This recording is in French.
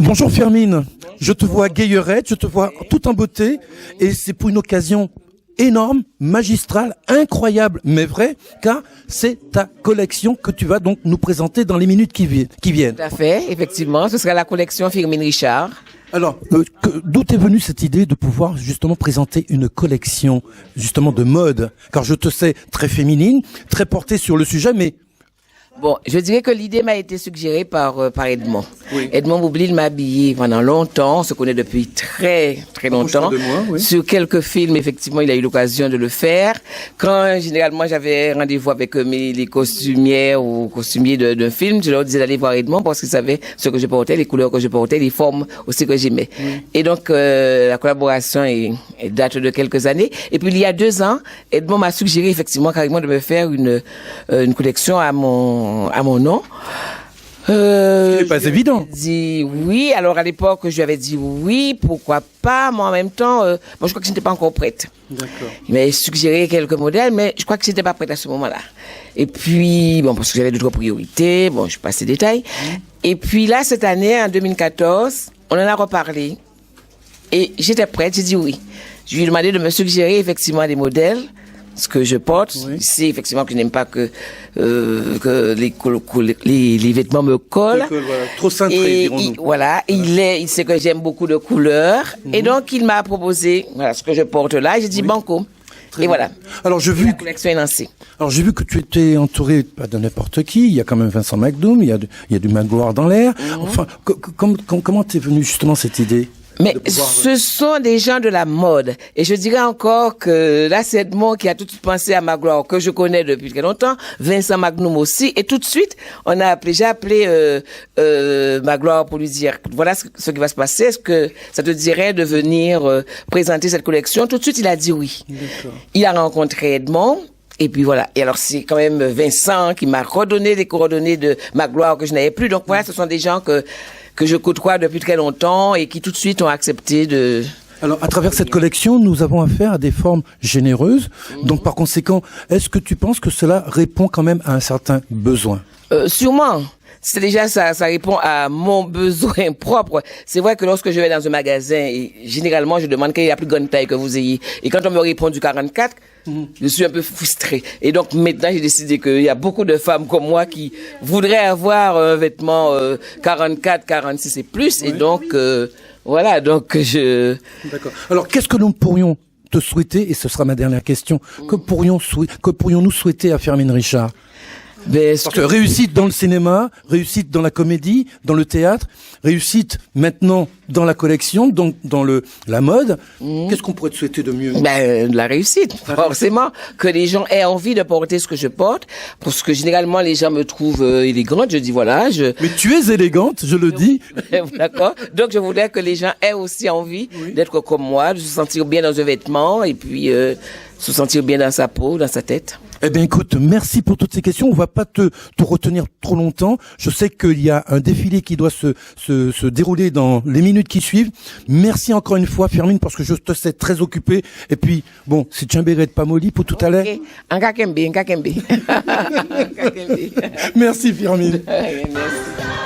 Bonjour Firmin, je te vois gaillerette, je te vois tout en beauté et c'est pour une occasion énorme, magistrale, incroyable, mais vrai, car c'est ta collection que tu vas donc nous présenter dans les minutes qui viennent. Tout à fait, effectivement, ce sera la collection Firmin Richard. Alors, d'où est venue cette idée de pouvoir justement présenter une collection justement de mode? Car je te sais très féminine, très portée sur le sujet, mais... Bon, je dirais que l'idée m'a été suggérée par Edmond. Oui. Edmond Boublil m'a habillé pendant longtemps, on se connaît depuis très longtemps. De moi, oui. Sur quelques films, effectivement, il a eu l'occasion de le faire. Quand généralement j'avais rendez-vous avec les costumières ou costumiers d'un film, je leur disais d'aller voir Edmond parce qu'ils savaient ce que je portais, les couleurs que je portais, les formes aussi que j'aimais. Oui. Et donc la collaboration date de quelques années. Et puis il y a 2 ans, Edmond m'a suggéré effectivement carrément de me faire une collection à mon nom. Ce n'est pas évident. Dit oui. Alors à l'époque, je lui avais dit oui, pourquoi pas. Moi en même temps, je crois que je n'étais pas encore prête. D'accord. Il m'avait suggéré quelques modèles, mais je crois que je n'étais pas prête à ce moment-là. Et puis, bon, parce que j'avais d'autres priorités, bon, je passe les détails. Et puis là, cette année, en 2014, on en a reparlé. Et j'étais prête, j'ai dit oui. Je lui ai demandé de me suggérer effectivement des modèles. Ce que je porte, oui. C'est effectivement que je n'aime pas que les vêtements me collent. Voilà. Trop cintrés, dirons-nous. Voilà, il sait que j'aime beaucoup de couleurs. Et donc, il m'a proposé, voilà, ce que je porte là. J'ai dit banco. Très et bien. Voilà. Alors, la collection est lancée. Alors, j'ai vu que tu étais entouré pas de n'importe qui. Il y a quand même Vincent McDoom, il y a du Magloire dans l'air. Enfin, comment t'es venue justement cette idée? Mais ce sont des gens de la mode. Et je dirais encore que là, c'est Edmond qui a tout de suite pensé à Magloire, que je connais depuis très longtemps, Vincent Magnum aussi. Et tout de suite, j'ai appelé Magloire pour lui dire, voilà ce qui va se passer. Est-ce que ça te dirait de venir présenter cette collection? Tout de suite, il a dit oui. D'accord. Il a rencontré Edmond. Et puis voilà. Et alors, c'est quand même Vincent qui m'a redonné les coordonnées de Magloire que je n'avais plus. Donc voilà, ce sont des gens que je côtoie depuis très longtemps et qui tout de suite ont accepté de... Alors, à travers cette collection, nous avons affaire à des formes généreuses. Donc, par conséquent, est-ce que tu penses que cela répond quand même à un certain besoin? Sûrement. C'est déjà ça répond à mon besoin propre. C'est vrai que lorsque je vais dans un magasin, et généralement, je demande quelle est la plus grande taille que vous ayez. Et quand on me répond du 44, je suis un peu frustrée. Et donc maintenant, j'ai décidé qu'il y a beaucoup de femmes comme moi qui voudraient avoir un vêtement 44, 46 et plus. Oui. Et donc, voilà, donc je... D'accord. Alors, qu'est-ce que nous pourrions te souhaiter, et ce sera ma dernière question, que pourrions-nous souhaiter à Firmin Richard? Parce que réussite dans le cinéma, réussite dans la comédie, dans le théâtre, réussite maintenant dans la collection, donc dans la mode. Qu'est-ce qu'on pourrait te souhaiter de mieux? La réussite, forcément, que les gens aient envie de porter ce que je porte, parce que généralement les gens me trouvent élégante. Je dis voilà, Mais tu es élégante, je le dis. D'accord. Donc je voudrais que les gens aient aussi envie d'être comme moi, de se sentir bien dans un vêtement et puis se sentir bien dans sa peau, dans sa tête. Eh bien, écoute, merci pour toutes ces questions. On va pas te retenir trop longtemps. Je sais qu'il y a un défilé qui doit se dérouler dans les minutes qui suivent. Merci encore une fois, Firmin, parce que je te sais très occupé. Et puis, bon, c'est Tchambéré de Pamoli pour tout à l'heure. Nkakembe. Merci, Firmin. Merci.